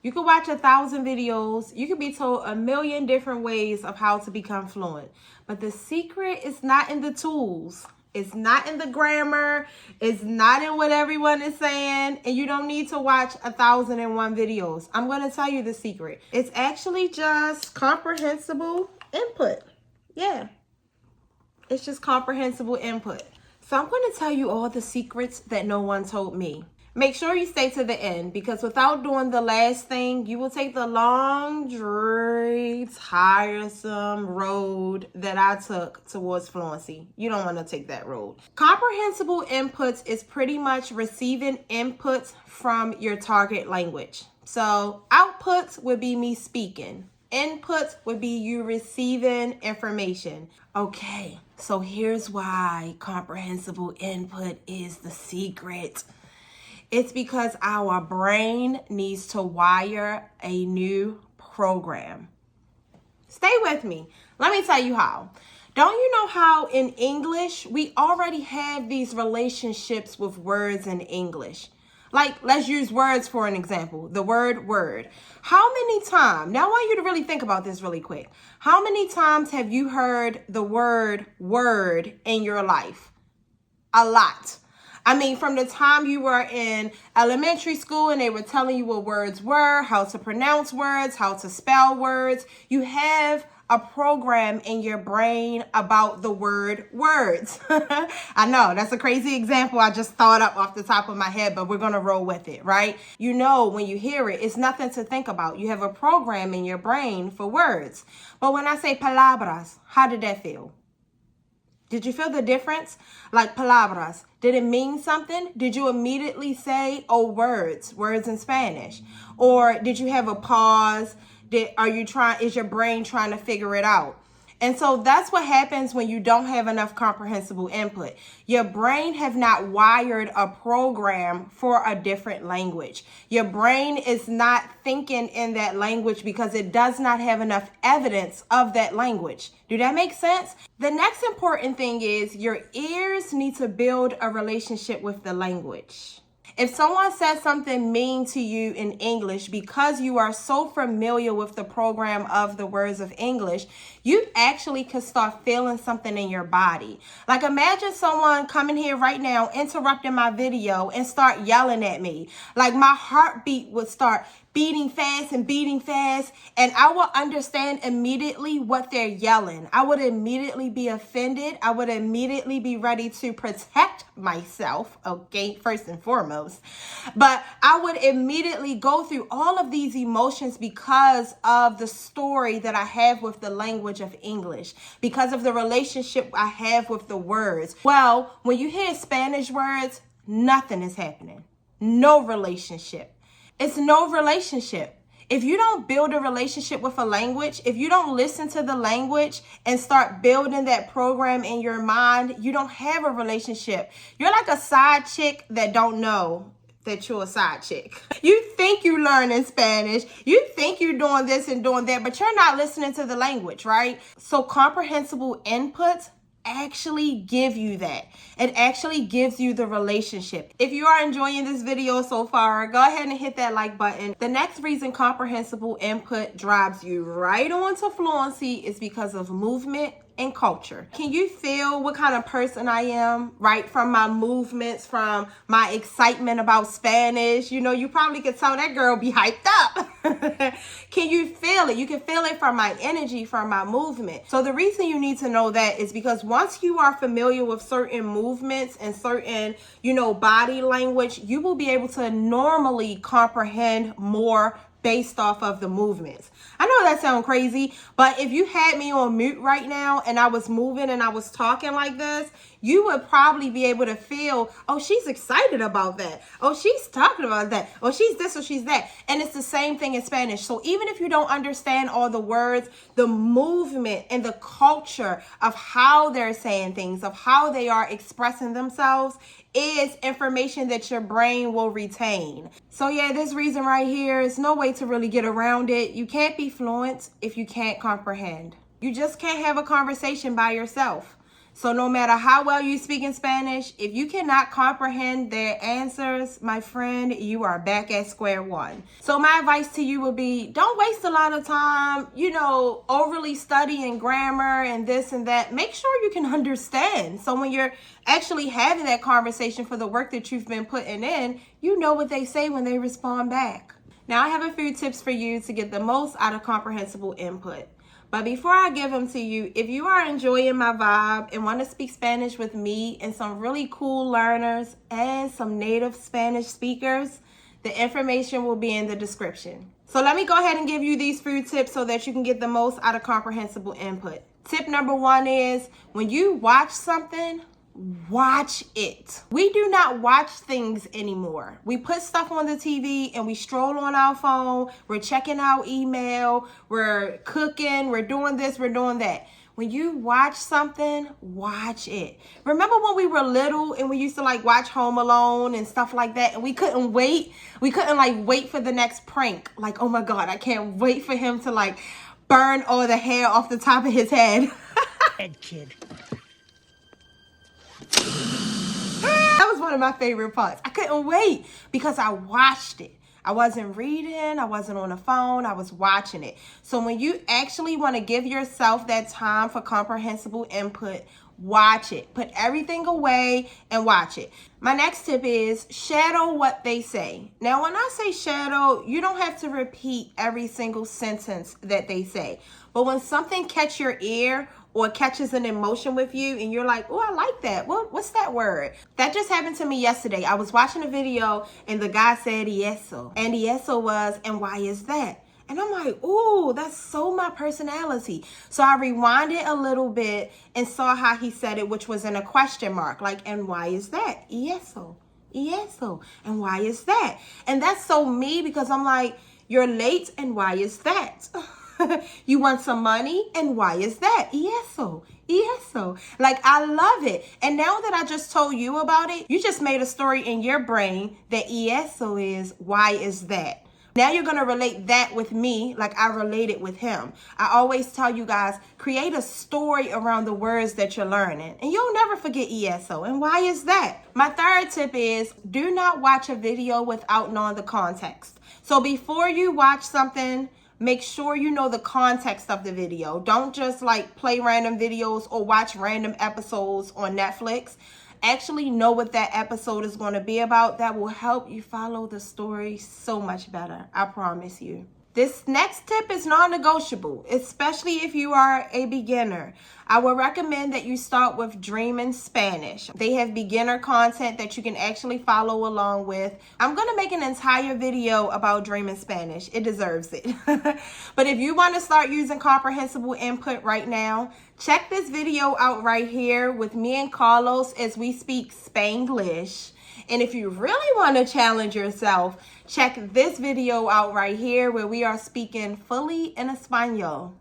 You could watch 1,000 videos. You could be told a million different ways of how to become fluent. But the secret is not in the tools. It's not in the grammar. It's not in what everyone is saying. And you don't need to watch 1,001 videos. I'm going to tell you the secret. It's actually just comprehensible input. Yeah. It's just comprehensible input. So I'm going to tell you all the secrets that no one told me. Make sure you stay to the end, because without doing the last thing, you will take the long, dreary, tiresome road that I took towards fluency. You don't want to take that road. Comprehensible inputs is pretty much receiving inputs from your target language. So outputs would be me speaking. Inputs would be you receiving information. Okay, so here's why comprehensible input is the secret. It's because our brain needs to wire a new program. Stay with me. Let me tell you how. Don't you know how in English, we already have these relationships with words in English? Like, let's use words for an example. The word word. How many times, now I want you to really think about this really quick. How many times have you heard the word word in your life? A lot. I mean, from the time you were in elementary school and they were telling you what words were, how to pronounce words, how to spell words, you have a program in your brain about the word words. I know that's a crazy example I just thought up off the top of my head, but we're going to roll with it, right? You know, when you hear it, it's nothing to think about. You have a program in your brain for words. But when I say palabras, how did that feel? Did you feel the difference? Like palabras, did it mean something? Did you immediately say, oh, words in Spanish? Or did you have a pause? Is your brain trying to figure it out? And so that's what happens when you don't have enough comprehensible input. Your brain have not wired a program for a different language. Your brain is not thinking in that language because it does not have enough evidence of that language. Do that make sense? The next important thing is your ears need to build a relationship with the language. If someone says something mean to you in English, because you are so familiar with the program of the words of English, you actually could start feeling something in your body. Like, imagine someone coming here right now, interrupting my video and start yelling at me. Like, my heartbeat would start beating fast, and I will understand immediately what they're yelling. I would immediately be offended. I would immediately be ready to protect myself, okay, first and foremost. But I would immediately go through all of these emotions because of the story that I have with the language of English, because of the relationship I have with the words. Well, when you hear Spanish words, nothing is happening. No relationship. It's no relationship. If you don't build a relationship with a language, if you don't listen to the language and start building that program in your mind, you don't have a relationship. You're like a side chick that don't know that you're a side chick. You think you learning Spanish, you think you're doing this and doing that, but you're not listening to the language, right? So comprehensible inputs actually give you that. It actually gives you the relationship. If you are enjoying this video so far, go ahead and hit that like button. The next reason comprehensible input drives you right onto fluency is because of movement and culture. Can you feel what kind of person I am, right? From my movements, from my excitement about Spanish. You know, you probably could tell that girl be hyped up. Can you feel it? You can feel it from my energy, from my movement. So the reason you need to know that is because once you are familiar with certain movements and certain, body language, you will be able to normally comprehend more based off of the movements. I know that sounds crazy, but if you had me on mute right now and I was moving and I was talking like this, you would probably be able to feel, oh, she's excited about that. Oh, she's talking about that. Oh, she's this or she's that. And it's the same thing in Spanish. So even if you don't understand all the words, the movement and the culture of how they're saying things, of how they are expressing themselves, is information that your brain will retain. So yeah, this reason right here is no way to really get around it. You can't be fluent if you can't comprehend. You just can't have a conversation by yourself. So no matter how well you speak in Spanish, if you cannot comprehend their answers, my friend, you are back at square one. So my advice to you would be, don't waste a lot of time, overly studying grammar and this and that. Make sure you can understand. So when you're actually having that conversation for the work that you've been putting in, you know what they say when they respond back. Now I have a few tips for you to get the most out of comprehensible input. But before I give them to you, if you are enjoying my vibe and want to speak Spanish with me and some really cool learners and some native Spanish speakers, the information will be in the description. So let me go ahead and give you these few tips so that you can get the most out of comprehensible input. Tip number 1 is when you watch something, watch it. We do not watch things anymore. We put stuff on the TV and we stroll on our phone. We're checking our email. We're cooking. We're doing this. We're doing that. When you watch something, watch it. Remember when we were little and we used to watch Home Alone and stuff like that, and we couldn't wait? We couldn't wait for the next prank. Oh my God, I can't wait for him to burn all the hair off the top of his head. Head kid. That was one of my favorite parts. I couldn't wait because I watched it. I wasn't reading. I wasn't on the phone. I was watching it. So when you actually want to give yourself that time for comprehensible input, watch it. Put everything away and watch it. My next tip is shadow what they say. Now, when I say shadow, you don't have to repeat every single sentence that they say. But when something catches your ear or catches an emotion with you and you're like, oh, I like that. What's that word? That just happened to me yesterday. I was watching a video and the guy said, y eso. And y eso was, and why is that? And I'm like, oh, that's so my personality. So I rewinded a little bit and saw how he said it, which was in a question mark. And why is that? Y eso. Y eso. And why is that? And that's so me because I'm like, you're late and why is that? You want some money and why is that? Y eso. Y eso. I love it. And now that I just told you about it, you just made a story in your brain that y eso is why is that. Now you're going to relate that with me like I related with him. I always tell you guys, create a story around the words that you're learning. And you'll never forget y eso. And why is that? My third tip is do not watch a video without knowing the context. So before you watch something, make sure you know the context of the video. Don't just play random videos or watch random episodes on Netflix. Actually know what that episode is going to be about. That will help you follow the story so much better. I promise you. This next tip is non-negotiable, especially if you are a beginner. I would recommend that you start with Dreaming Spanish. They have beginner content that you can actually follow along with. I'm going to make an entire video about Dreaming Spanish. It deserves it. But if you want to start using comprehensible input right now, check this video out right here with me and Carlos as we speak Spanglish. And if you really want to challenge yourself, check this video out right here where we are speaking fully in Espanol.